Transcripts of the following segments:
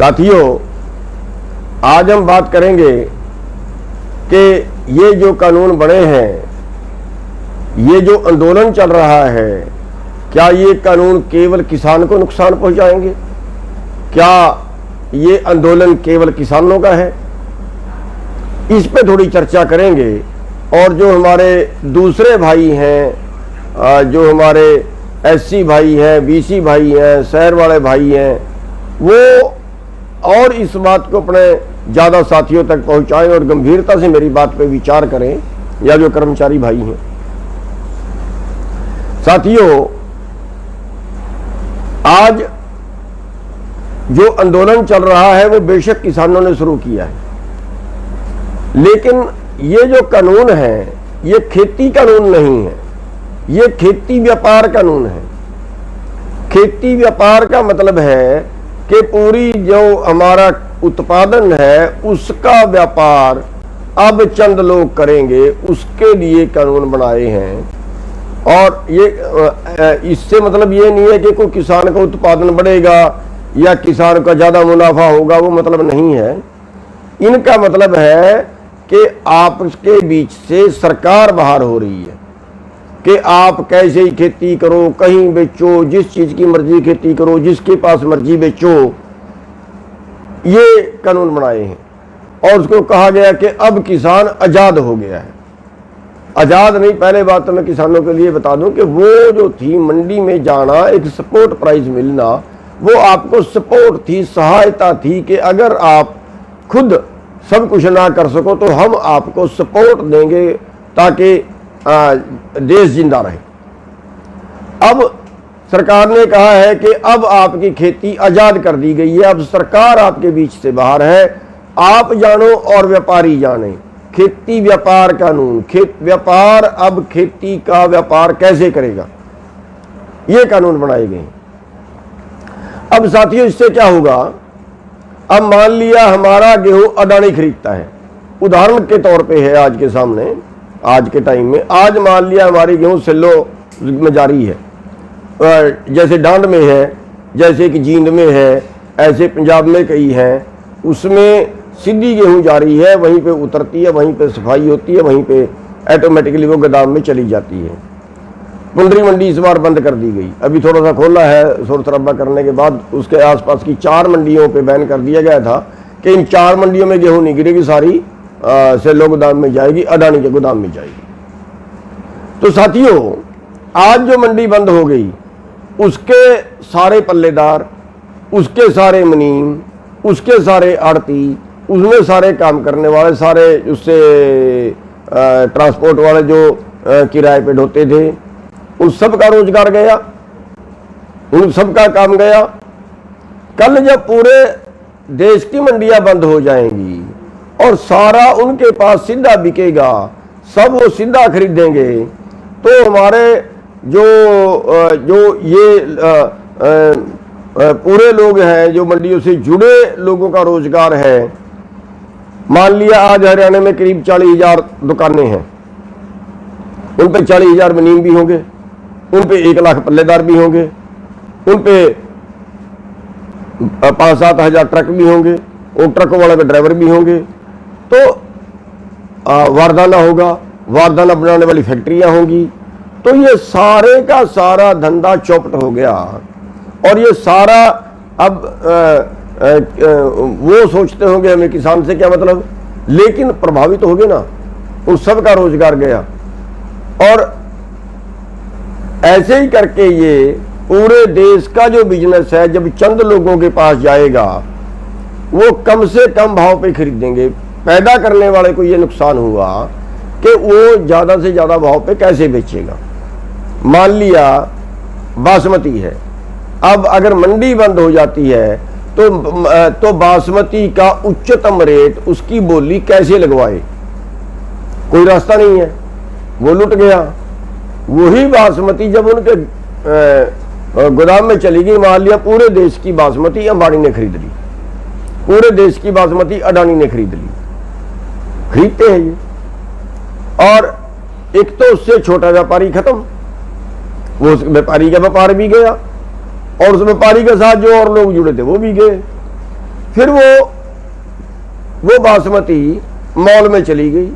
साथियों, आज हम बात करेंगे कि ये जो कानून बने हैं, ये जो आंदोलन चल रहा है, क्या ये कानून केवल किसान को नुकसान पहुंचाएंगे? क्या ये आंदोलन केवल किसानों का है? इस पे थोड़ी चर्चा करेंगे। और जो हमारे दूसरे भाई हैं, जो हमारे एससी भाई हैं, बीसी भाई हैं, शहर वाले भाई हैं, वो और इस बात को अपने ज़्यादा साथियों तक पहुंचाएं और गंभीरता से मेरी बात पे विचार करें, या जो कर्मचारी भाई हैं। साथियों, आज जो आंदोलन चल रहा है वो बेशक किसानों ने शुरू किया है, लेकिन ये जो कानून है ये खेती कानून नहीं है, ये खेती व्यापार कानून है। खेती व्यापार का मतलब है कि पूरी जो हमारा उत्पादन है उसका व्यापार अब चंद लोग करेंगे, उसके लिए कानून बनाए हैं। और ये इससे मतलब ये नहीं है कि कोई किसान का उत्पादन बढ़ेगा या किसान का ज़्यादा मुनाफा होगा, वो मतलब नहीं है। इनका मतलब है कि आपके बीच से सरकार बाहर हो रही है कि आप कैसे ही खेती करो, कहीं बेचो, जिस चीज़ की मर्जी खेती करो, जिसके पास मर्जी बेचो। ये कानून बनाए हैं और उसको कहा गया कि अब किसान आज़ाद हो गया है। आज़ाद नहीं, पहले बात तो मैं किसानों के लिए बता दूं कि वो जो थी मंडी में जाना, एक सपोर्ट प्राइस मिलना, वो आपको सपोर्ट थी, सहायता थी कि अगर आप खुद सब कुछ ना कर सको तो हम आपको सपोर्ट देंगे ताकि देश जिंदा रहे। अब सरकार ने कहा है कि अब आपकी खेती आज़ाद कर दी गई है, अब सरकार आपके बीच से बाहर है, आप जानो और व्यापारी जाने। खेती व्यापार कानून, व्यापार अब खेती का व्यापार कैसे करेगा, ये कानून बनाए गए। अब साथियों, इससे क्या होगा? अब मान लिया हमारा गेहूं अडानी खरीदता है, उदाहरण के तौर पे है आज के सामने, आज के टाइम में। आज मान लिया हमारी गेहूं सिल्लो में जारी है, जैसे डांड में है, जैसे कि जींद में है, ऐसे पंजाब में कई हैं, उसमें सीधी गेहूं जारी है, वहीं पे उतरती है, वहीं पे सफाई होती है, वहीं पे ऑटोमेटिकली वो गोदाम में चली जाती है। पुंडरी मंडी इस बार बंद कर दी गई, अभी थोड़ा सा खोला है शोर शराबा करने के बाद। उसके आसपास की 4 मंडियों पे बैन कर दिया गया था कि इन 4 मंडियों में गेहूं नहीं गिरेगी, सारी सेलो गोदाम में जाएगी, अडानी के गोदाम में जाएगी। तो साथियों, आज जो मंडी बंद हो गई, उसके सारे पल्लेदार, उसके सारे मुनीम, उसके सारे आड़ती, उसमें सारे काम करने वाले, सारे उससे ट्रांसपोर्ट वाले जो किराए पे ढोते थे, उन सब का रोजगार गया, उन सब का काम गया। कल जब पूरे देश की मंडियां बंद हो जाएंगी और सारा उनके पास सीधा बिकेगा, सब वो सीधा खरीदेंगे, तो हमारे जो ये पूरे लोग हैं, जो मंडियों से जुड़े लोगों का रोजगार है, मान लिया आज हरियाणा में करीब 40,000 दुकानें हैं, उन पे 40,000 मुनीम भी होंगे, उन पे 1 लाख पल्लेदार भी होंगे, उन पे 5-7 हज़ार ट्रक भी होंगे, उन ट्रकों वाले पे ड्राइवर भी होंगे। तो वारदाना होगा, वारदाना बनाने वाली फैक्ट्रियां होंगी। तो ये सारे का सारा धंधा चौपट हो गया। और ये सारा अब वो सोचते होंगे हमें किसान से क्या मतलब, लेकिन प्रभावित तो होंगे ना, उन सब का रोजगार गया। और ऐसे ही करके ये पूरे देश का जो बिजनेस है, जब चंद लोगों के पास जाएगा, वो कम से कम भाव पे खरीदेंगे। पैदा करने वाले को ये नुकसान हुआ कि वो ज़्यादा से ज़्यादा भाव पे कैसे बेचेगा। मान लिया बासमती है, अब अगर मंडी बंद हो जाती है तो बासमती का उच्चतम रेट, उसकी बोली कैसे लगवाए? कोई रास्ता नहीं है, वो लुट गया। वही बासमती जब उनके गोदाम में चली गई, मान लिया पूरे देश की बासमती अंबानी ने खरीद ली, पूरे देश की बासमती अडानी ने खरीद ली, खरीदते हैं ये। और एक तो उससे छोटा व्यापारी खत्म, वो उस व्यापारी का व्यापार भी गया और उस व्यापारी के साथ जो और लोग जुड़े थे वो भी गए। फिर वो बासमती मॉल में चली गई।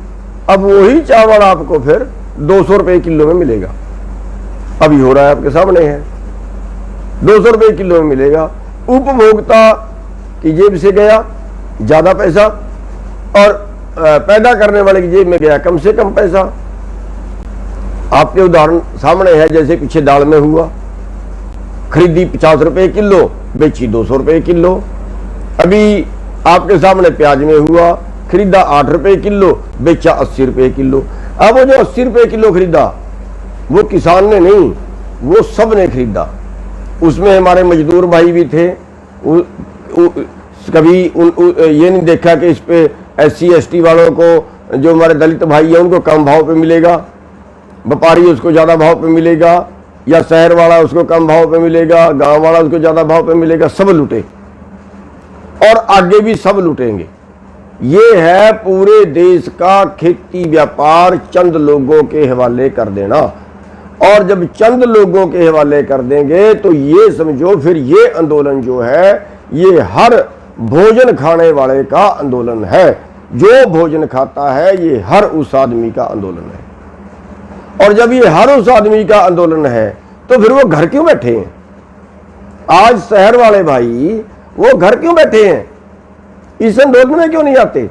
अब वही चावल आपको फिर 200 रुपए किलो में मिलेगा। अभी हो रहा है, आपके सामने है, 200 रुपए किलो में मिलेगा। उपभोक्ता की जेब से गया ज्यादा पैसा और पैदा करने वाले की जेब में गया कम से कम पैसा। आपके उदाहरण सामने है, जैसे पीछे दाल में हुआ, खरीदी 50 रुपए किलो, बेची 200 रुपए किलो। अभी आपके सामने प्याज में हुआ, खरीदा 8 रुपए किलो, बेचा 80 रुपए किलो। अब वो जो 80 रुपए किलो खरीदा वो किसान ने नहीं, वो सब ने खरीदा। उसमें हमारे मजदूर भाई भी थे। कभी ये नहीं देखा कि इस पे SC ST वालों को, जो हमारे दलित भाई है, उनको कम भाव पे मिलेगा, व्यापारी उसको ज्यादा भाव पे मिलेगा, या शहर वाला उसको कम भाव पे मिलेगा, गांव वाला उसको ज्यादा भाव पे मिलेगा। सब लूटे और आगे भी सब लूटेंगे। ये है पूरे देश का खेती व्यापार चंद लोगों के हवाले कर देना। और जब चंद लोगों के हवाले कर देंगे तो ये समझो फिर ये आंदोलन जो है ये हर भोजन खाने वाले का आंदोलन है। जो भोजन खाता है ये हर उस आदमी का आंदोलन है। और जब ये हर उस आदमी का आंदोलन है तो फिर वो घर क्यों बैठे हैं? आज शहर वाले भाई वो घर क्यों बैठे हैं? इस आंदोलन में क्यों नहीं आते?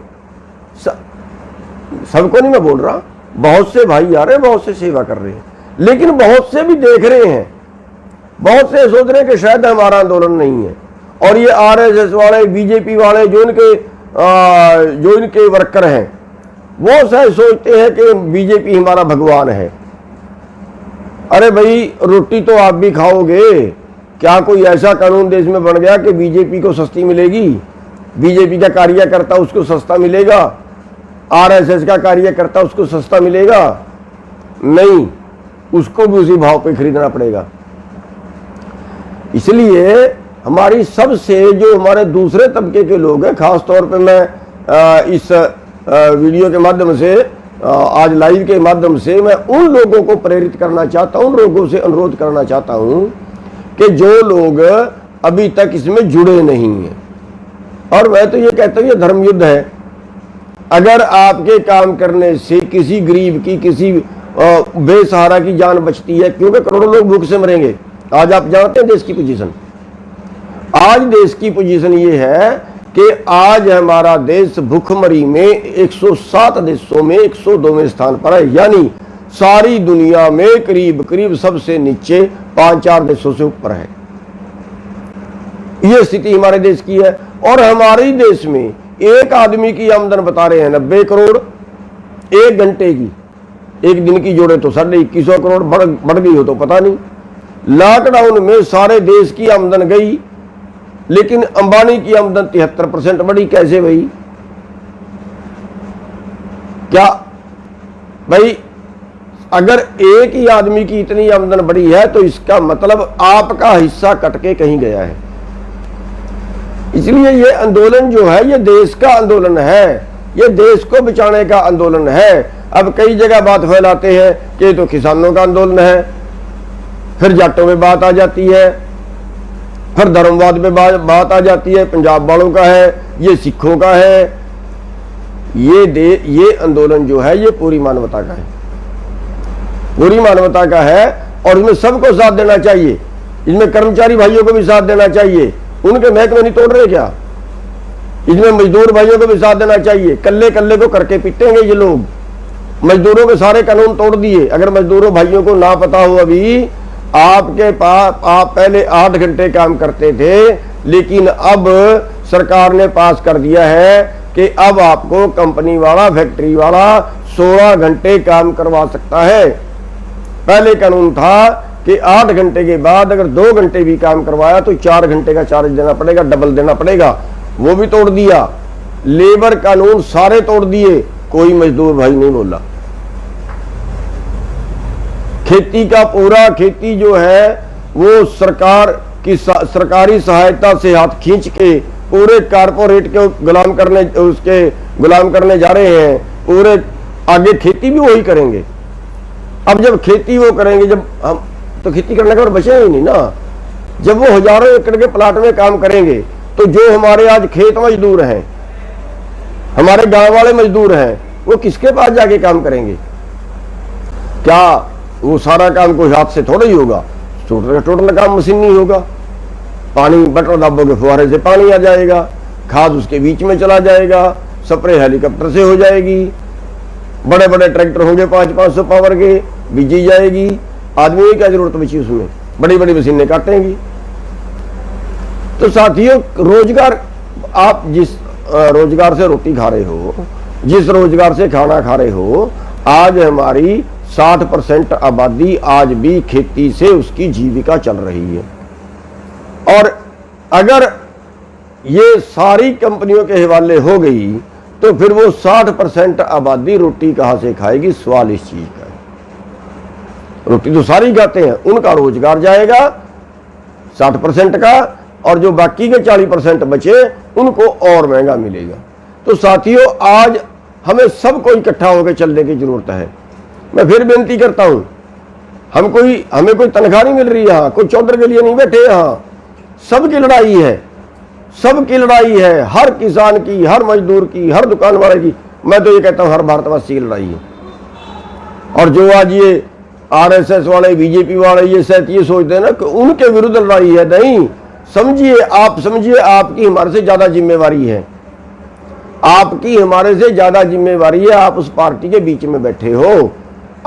सबको नहीं मैं बोल रहा, बहुत से भाई आ रहे हैं, बहुत से सेवा कर रहे हैं, लेकिन बहुत से भी देख रहे हैं, बहुत से सोच रहे हैं कि शायद हमारा आंदोलन नहीं है। और ये RSS वाले, BJP वाले, जो इनके वर्कर हैं, वो शायद सोचते हैं कि BJP हमारा भगवान है। अरे भाई, रोटी तो आप भी खाओगे। क्या कोई ऐसा कानून देश में बन गया कि BJP को सस्ती मिलेगी? BJP का कार्यकर्ता उसको सस्ता मिलेगा? RSS का कार्यकर्ता उसको सस्ता मिलेगा? नहीं, उसको भी उसी भाव पे खरीदना पड़ेगा। इसलिए हमारी सबसे जो हमारे दूसरे तबके के लोग हैं, खास तौर पे मैं इस वीडियो के माध्यम से, आज लाइव के माध्यम से मैं उन लोगों को प्रेरित करना चाहता हूं, उन लोगों से अनुरोध करना चाहता हूं कि जो लोग अभी तक इसमें जुड़े नहीं हैं, और मैं तो ये कहता हूं ये धर्म युद्ध है। अगर आपके काम करने से किसी गरीब की, किसी बेसहारा की जान बचती है, क्योंकि करोड़ों लोग भूख से मरेंगे। आज आप जानते हैं देश की पोजीशन, आज देश की पोजीशन ये है कि आज हमारा देश भूखमरी में 107 देशों में 102वें स्थान पर है, यानी सारी दुनिया में करीब करीब सबसे नीचे 5-4 देशों से ऊपर है। यह स्थिति हमारे देश की है। और हमारे देश में एक आदमी की आमदन बता रहे हैं 90 करोड़, 1 घंटे की, एक दिन की जोड़े तो 2150 करोड़, बढ़ गई हो तो पता नहीं। लॉकडाउन में सारे देश की आमदन गई, लेकिन अंबानी की आमदन 73% बढ़ी। कैसे भाई? क्या भाई, अगर एक ही आदमी की इतनी आमदन बढ़ी है तो इसका मतलब आपका हिस्सा कट के कहीं गया है। इसलिए ये आंदोलन जो है ये देश का आंदोलन है, ये देश को बचाने का आंदोलन है। अब कई जगह बात फैलाते हैं कि ये तो किसानों का आंदोलन है, फिर जाटों में बात आ जाती है, फिर धर्मवाद में बात आ जाती है, पंजाब वालों का है, ये सिखों का है। ये आंदोलन जो है ये पूरी मानवता का है, पूरी मानवता का है। और इसमें सबको साथ देना चाहिए, इसमें कर्मचारी भाइयों को भी साथ देना चाहिए। उनके महकमे नहीं तोड़ रहे क्या? इसमें मजदूर भाइयों को भी साथ देना चाहिए। कल्ले कल्ले को करके पीटेंगे ये लोग। मजदूरों के सारे कानून तोड़ दिए। अगर मजदूरों भाइयों को ना पता हो, अभी आपके पास, आप पहले 8 घंटे काम करते थे, लेकिन अब सरकार ने पास कर दिया है कि अब आपको कंपनी वाला, फैक्ट्री वाला 16 घंटे काम करवा सकता है। पहले कानून था कि 8 घंटे के बाद अगर 2 घंटे भी काम करवाया तो 4 घंटे का चार्ज देना पड़ेगा, डबल देना पड़ेगा। वो भी तोड़ दिया। लेबर कानून सारे तोड़ दिए, कोई मजदूर भाई नहीं बोला। खेती का पूरा, खेती जो है वो सरकार की सरकारी सहायता से हाथ खींच के पूरे कारपोरेट के गुलाम करने जा रहे हैं। पूरे आगे खेती भी वही करेंगे। अब जब खेती वो करेंगे, जब हम तो खेती करने का बचे ही नहीं ना। जब वो हजारों एकड़ के प्लाट में काम करेंगे तो जो हमारे आज खेत मजदूर हैं, हमारे गांव वाले मजदूर हैं, वो किसके पास जाके काम करेंगे? क्या वो सारा काम कोई हाथ से थोड़ा ही होगा? टोटल काम मशीन नहीं होगा। पानी बटन दबाओगे फुहारे से पानी आ जाएगा, खाद उसके बीच में चला जाएगा, स्प्रे हेलीकॉप्टर से हो जाएगी, बड़े बड़े ट्रैक्टर होंगे 500-500 पावर के, बीजी जाएगी। आदमी की क्या जरूरत बची उसमें? बड़ी बड़ी मशीनें काटेंगी। तो साथियों, रोजगार, आप जिस रोजगार से रोटी खा रहे हो, जिस रोजगार से खाना खा रहे हो, आज हमारी 60% आबादी आज भी खेती से उसकी जीविका चल रही है। और अगर ये सारी कंपनियों के हवाले हो गई तो फिर वो 60% आबादी रोटी कहां से खाएगी? सवाल इस चीज का है। रोटी तो सारी खाते हैं, उनका रोजगार जाएगा 60% का, और जो बाकी के 40% बचे उनको और महंगा मिलेगा। तो साथियों, आज हमें सबको इकट्ठा होकर चलने की जरूरत है। मैं फिर बेनती करता हूं, हमें कोई तनख्वाह नहीं मिल रही यहां, कोई चौधर के लिए नहीं बैठे यहां। सबकी लड़ाई है, सबकी लड़ाई है, हर किसान की, हर मजदूर की, हर दुकान वाले की। मैं तो ये कहता हूं हर भारतवासी की लड़ाई है। और जो आज ये आरएसएस वाले, बीजेपी वाले ये शायद ये सोचते हैं ना कि उनके विरुद्ध लड़ाई है, नहीं। समझिए, आप समझिए, आपकी हमारे से ज्यादा जिम्मेवारी है, आपकी हमारे से ज्यादा जिम्मेवारी है। आप उस पार्टी के बीच में बैठे हो,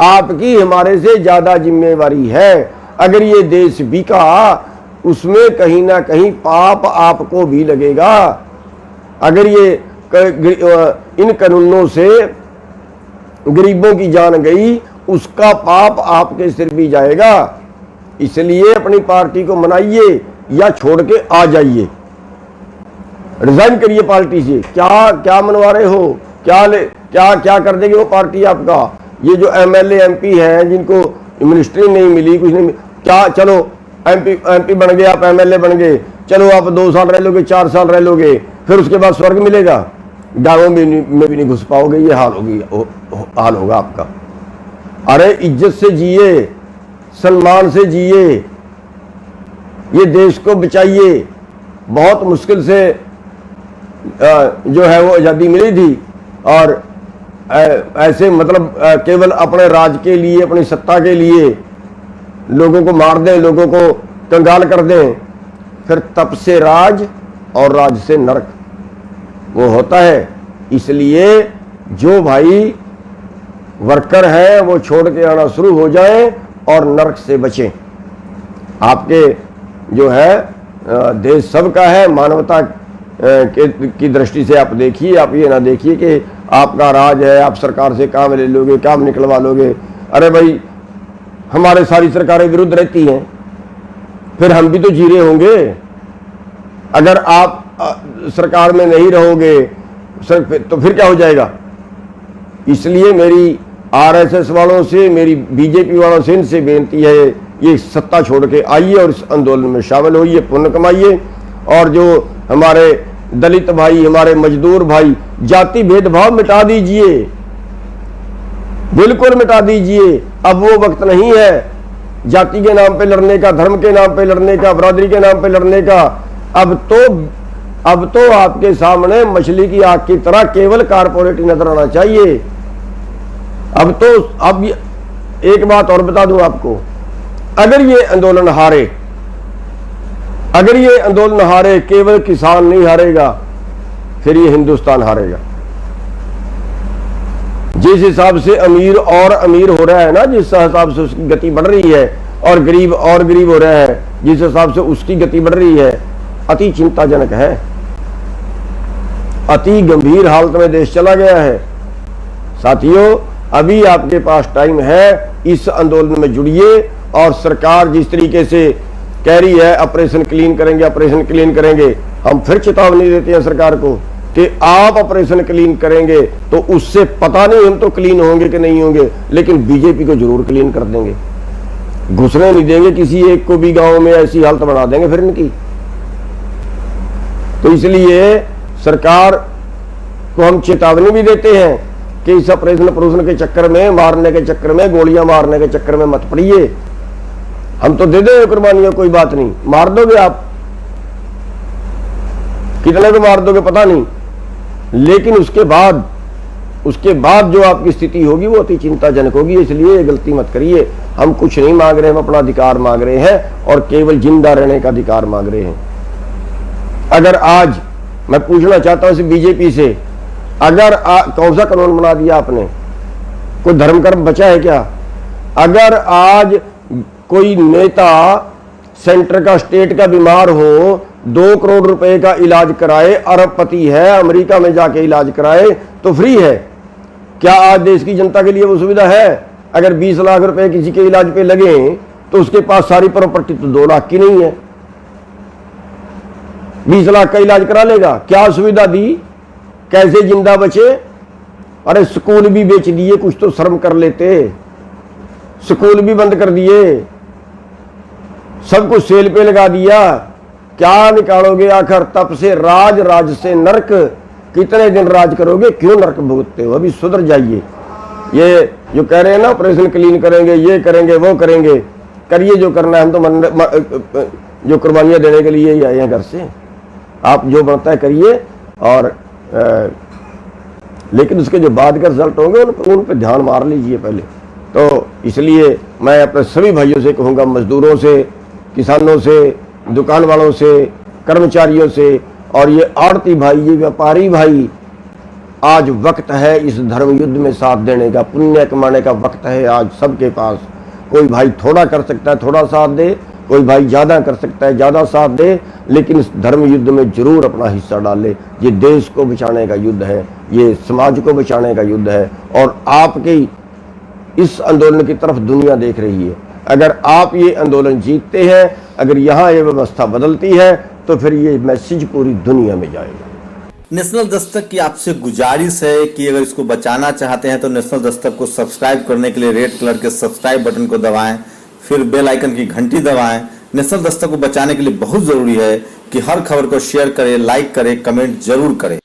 आपकी हमारे से ज्यादा जिम्मेवारी है। अगर ये देश बिका, उसमें कहीं ना कहीं पाप आपको भी लगेगा। अगर ये इन कानूनों से गरीबों की जान गई, उसका पाप आपके सिर भी जाएगा। इसलिए अपनी पार्टी को मनाइए या छोड़ के आ जाइए, रिजाइन करिए पार्टी से। क्या मनवा रहे हो? क्या कर देगी वो पार्टी आपका? ये जो एमएलए एमपी हैं जिनको मिनिस्ट्री नहीं मिली, कुछ नहीं, क्या चलो एमपी बन गए, आप एमएलए बन गए, चलो आप 2 साल रह लोगे, 4 साल रह लोगे, फिर उसके बाद स्वर्ग मिलेगा? गांवों में भी नहीं घुस पाओगे, ये हाल होगा आपका। अरे इज्जत से जिए, सम्मान से जिए, ये देश को बचाइए। बहुत मुश्किल से जो है वो आज़ादी मिली थी, और ऐसे मतलब केवल अपने राज के लिए, अपनी सत्ता के लिए लोगों को मार दें, लोगों को कंगाल कर दें, फिर तप से राज और राज से नरक वो होता है। इसलिए जो भाई वर्कर है वो छोड़ के आना शुरू हो जाए और नरक से बचें। आपके जो है देश सबका है, मानवता की दृष्टि से आप देखिए, आप ये ना देखिए कि आपका राज है, आप सरकार से काम ले लोगे, काम निकलवा लोगे। अरे भाई, हमारे सारी सरकारें विरुद्ध रहती हैं, फिर हम भी तो जी रहे होंगे। अगर आप सरकार में नहीं रहोगे तो फिर क्या हो जाएगा? इसलिए मेरी आरएसएस वालों से, मेरी बीजेपी वालों से, इनसे बेनती है, ये सत्ता छोड़ के आइए और इस आंदोलन में शामिल होइए, पुण्य कमाइए। और जो हमारे दलित भाई, हमारे मजदूर भाई, जाति भेदभाव मिटा दीजिए, बिल्कुल मिटा दीजिए। अब वो वक्त नहीं है जाति के नाम पे लड़ने का, धर्म के नाम पे लड़ने का, बरादरी के नाम पे लड़ने का। अब तो आपके सामने मछली की आंख की तरह केवल कारपोरेट नजर आना चाहिए। अब एक बात और बता दूं आपको, अगर ये आंदोलन हारे, केवल किसान नहीं हारेगा, फिर ये हिंदुस्तान हारेगा। जिस हिसाब से अमीर और अमीर हो रहा है ना, जिस हिसाब से उसकी गति बढ़ रही है, और गरीब हो रहा है, जिस हिसाब से उसकी गति बढ़ रही है, अति चिंताजनक है, अति गंभीर हालत में देश चला गया है। साथियों, अभी आपके पास टाइम है, इस आंदोलन में जुड़िए। और सरकार जिस तरीके से कह रही है ऑपरेशन क्लीन करेंगे, हम फिर चेतावनी देते हैं सरकार को कि आप ऑपरेशन क्लीन करेंगे तो उससे पता नहीं हम तो क्लीन होंगे कि नहीं होंगे, लेकिन बीजेपी को जरूर क्लीन कर देंगे। घुसने नहीं देंगे किसी एक को भी, गांव में ऐसी हालत बना देंगे फिर इनकी। तो इसलिए सरकार को हम चेतावनी भी देते हैं कि इस ऑपरेशन के चक्कर में, मारने के चक्कर में, गोलियां मारने के चक्कर में मत पड़िए। हम तो दे देंगे कुर्बानियां, कोई बात नहीं, मार दोगे आप, कितने को मार दोगे पता नहीं, लेकिन उसके बाद जो आपकी स्थिति होगी वो अति चिंताजनक होगी। इसलिए ये गलती मत करिए। हम कुछ नहीं मांग रहे, हम अपना अधिकार मांग रहे हैं और केवल जिंदा रहने का अधिकार मांग रहे हैं। अगर आज मैं पूछना चाहता हूं बीजेपी से, अगर कौन सा कानून बना दिया आपने? कोई धर्म कर्म बचा है क्या? अगर आज कोई नेता सेंटर का, स्टेट का बीमार हो, 2 करोड़ रुपए का इलाज कराए, अरबपति है, अमेरिका में जाके इलाज कराए तो फ्री है, क्या आज देश की जनता के लिए वो सुविधा है? अगर 20 लाख रुपए किसी के इलाज पे लगे तो उसके पास सारी प्रॉपर्टी तो 2 लाख की नहीं है, 20 लाख का इलाज करा लेगा? क्या सुविधा दी? कैसे जिंदा बचे? अरे स्कूल भी बेच दिए, कुछ तो शर्म कर लेते। स्कूल भी बंद कर दिए, सब कुछ सेल पे लगा दिया। क्या निकालोगे आखिर? तप से राज, राज से नरक। कितने दिन राज करोगे? क्यों नरक भुगतते हो? अभी सुधर जाइए। ये जो कह रहे हैं ना ऑपरेशन क्लीन करेंगे, ये करेंगे, वो करेंगे, करिए जो करना है। हम तो जो कुर्बानियां देने के लिए ही आए हैं घर से। आप जो बनता है करिए, और लेकिन उसके जो बाद के रिजल्ट होंगे उन पर ध्यान मार लीजिए पहले। तो इसलिए मैं अपने सभी भाइयों से कहूँगा, मजदूरों से, किसानों से, दुकान वालों से, कर्मचारियों से, और ये आड़ती भाई, ये व्यापारी भाई, आज वक्त है इस धर्म युद्ध में साथ देने का, पुण्य कमाने का वक्त है आज सबके पास। कोई भाई थोड़ा कर सकता है, थोड़ा साथ दे, कोई भाई ज़्यादा कर सकता है, ज़्यादा साथ दे, लेकिन इस धर्म युद्ध में जरूर अपना हिस्सा डाले। ये देश को बचाने का युद्ध है, ये समाज को बचाने का युद्ध है, और आपके इस आंदोलन की तरफ दुनिया देख रही है। अगर आप ये आंदोलन जीतते हैं, अगर यहाँ ये व्यवस्था बदलती है, तो फिर ये मैसेज पूरी दुनिया में जाएगा। नेशनल दस्तक की आपसे गुजारिश है कि अगर इसको बचाना चाहते हैं तो नेशनल दस्तक को सब्सक्राइब करने के लिए रेड कलर के सब्सक्राइब बटन को दबाएं, फिर बेल आइकन की घंटी दबाएं। नेशनल दस्तक को बचाने के लिए बहुत जरूरी है कि हर खबर को शेयर करें, लाइक करें, कमेंट जरूर करें।